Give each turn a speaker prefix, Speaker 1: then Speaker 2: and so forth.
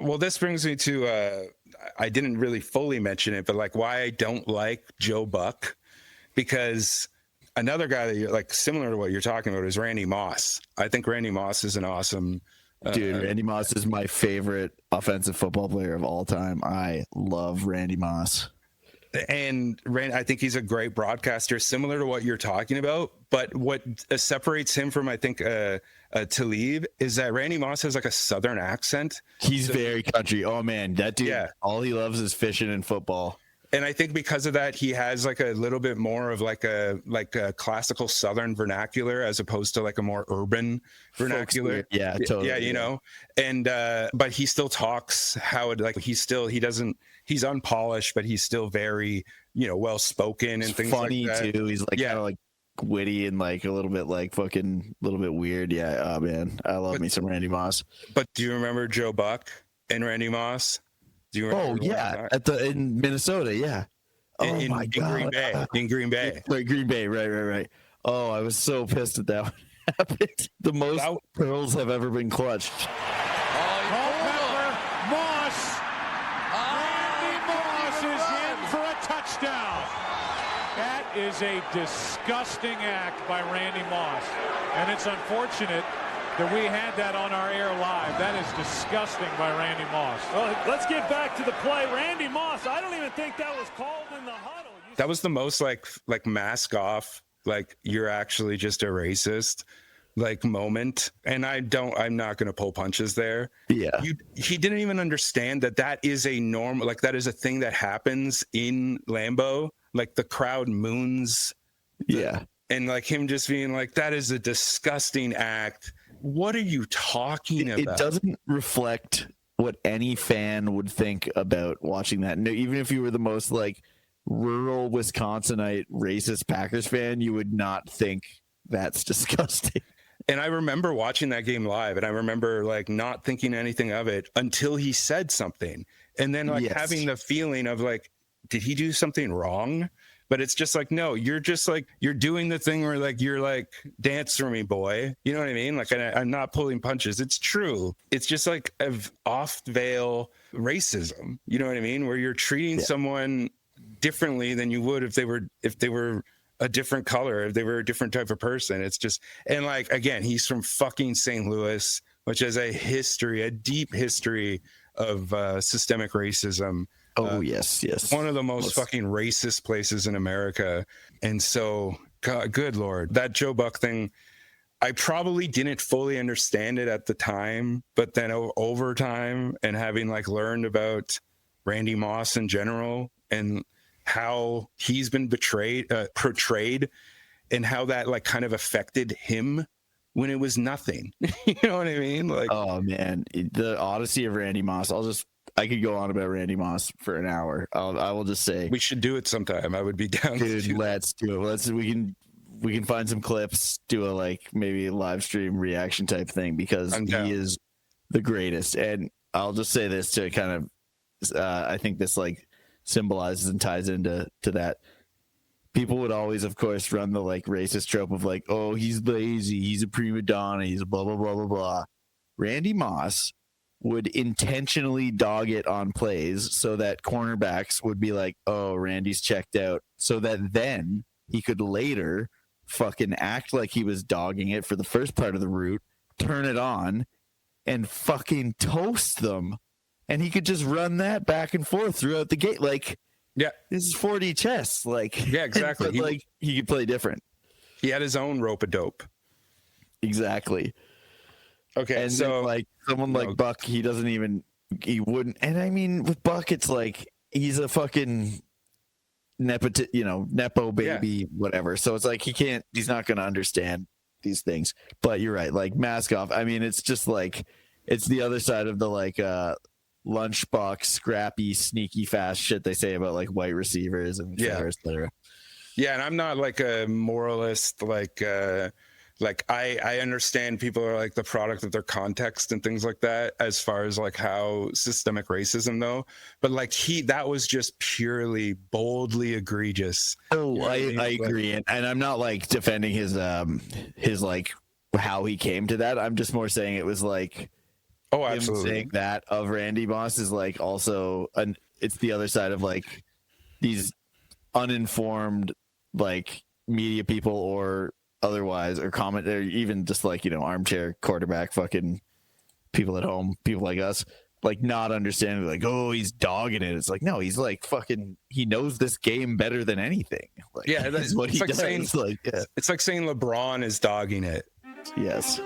Speaker 1: Well, this brings me to I didn't really fully mention it, but like why I don't like Joe Buck, because another guy that you're like similar to what you're talking about is Randy Moss. I think Randy Moss is an awesome
Speaker 2: dude. Randy Moss is my favorite offensive football player of all time. I love Randy Moss.
Speaker 1: And I think he's a great broadcaster, similar to what you're talking about. But what separates him from, I think, Talib is that Randy Moss has like a Southern accent.
Speaker 2: He's very country. Oh man, that dude, all he loves is fishing and football.
Speaker 1: And I think because of that, he has like a little bit more of like a classical Southern vernacular as opposed to like a more urban vernacular.
Speaker 2: Yeah, totally.
Speaker 1: Yeah, you know. And but he still talks how it like he's unpolished, but he's still very, you know, well spoken and things
Speaker 2: funny
Speaker 1: like that.
Speaker 2: Too. He's like kind of like witty and like a little bit like fucking a little bit weird. Yeah, oh man, I love me some Randy Moss.
Speaker 1: But do you remember Joe Buck and Randy Moss? Do you remember?
Speaker 2: Oh yeah, in Minnesota, yeah.
Speaker 1: In Green Bay. In Green Bay.
Speaker 2: Green Bay, right. Oh, I was so pissed at that one happened. The most pearls have ever been clutched.
Speaker 3: Culpepper, Moss. Randy Moss is in for a touchdown. That is a disgusting act by Randy Moss. And it's unfortunate that we had that on our air live. That is disgusting by Randy Moss.
Speaker 4: Well, let's get back to the play. Randy Moss, I don't even think that was called in the huddle.
Speaker 1: That was the most like mask off, like you're actually just a racist like moment. And I'm not going to pull punches there.
Speaker 2: Yeah.
Speaker 1: He didn't even understand that is a norm, like that is a thing that happens in Lambeau. Like the crowd moons.
Speaker 2: Yeah.
Speaker 1: And like him just being like, that is a disgusting act. What are you talking about?
Speaker 2: It doesn't reflect what any fan would think about watching that. No, even if you were the most like rural Wisconsinite racist Packers fan, you would not think that's disgusting.
Speaker 1: And I remember watching that game live, and I remember like not thinking anything of it until he said something. And then like having the feeling of like, did he do something wrong? But it's just like, no, you're just like, you're doing the thing where like, you're like, dance for me, boy. You know what I mean? Like, I'm not pulling punches. It's true. It's just like off veil racism. You know what I mean? Where you're treating someone differently than you would if they were a different color, if they were a different type of person. It's just, and like, again, he's from fucking St. Louis, which has a deep history of systemic racism.
Speaker 2: Oh, yes.
Speaker 1: One of the most fucking racist places in America. And so, God, good Lord, that Joe Buck thing, I probably didn't fully understand it at the time, but then over time and having like learned about Randy Moss in general and how he's been portrayed and how that like kind of affected him when it was nothing. You know what I mean? Like,
Speaker 2: oh man, the Odyssey of Randy Moss. I could go on about Randy Moss for an hour. I will just say
Speaker 1: we should do it sometime. I would be down.
Speaker 2: Dude, let's do it. We can find some clips, do a like maybe a live stream reaction type thing because he is the greatest. And I'll just say this to kind of, I think this like symbolizes and ties into that. People would always, of course, run the like racist trope of like, oh, he's lazy, he's a prima donna, he's a blah blah blah blah blah. Randy Moss would intentionally dog it on plays so that cornerbacks would be like, oh, Randy's checked out, so that then he could later fucking act like he was dogging it for the first part of the route, turn it on, and fucking toast them. And he could just run that back and forth throughout the game. Like,
Speaker 1: yeah,
Speaker 2: this is 4D chess. Like,
Speaker 1: yeah, exactly.
Speaker 2: But, he could play different.
Speaker 1: He had his own rope-a-dope.
Speaker 2: Exactly.
Speaker 1: Okay,
Speaker 2: and
Speaker 1: so
Speaker 2: then, like someone like Buck, he wouldn't. And I mean, with Buck, it's like he's a fucking nepo baby, whatever. So it's like he's not going to understand these things. But you're right, like mask off. I mean, it's just like it's the other side of the like lunchbox, scrappy, sneaky, fast shit they say about like white receivers and et cetera.
Speaker 1: Yeah, and I'm not like a moralist, like I understand people are like the product of their context and things like that as far as like how systemic racism though, but like that was just purely boldly egregious.
Speaker 2: Oh, I agree. And I'm not like defending his like how he came to that. I'm just more saying it was like
Speaker 1: Oh, absolutely.
Speaker 2: Him saying that of Randy Moss is like also it's the other side of like these uninformed like media people or otherwise or comment or even just like, you know, armchair quarterback fucking people at home, people like us, like not understanding, like, oh, he's dogging it. It's like, no, he's like fucking, he knows this game better than anything. Like,
Speaker 1: yeah, that's what he
Speaker 2: like
Speaker 1: does.
Speaker 2: saying,
Speaker 1: it's like saying LeBron is dogging it.
Speaker 2: Yes.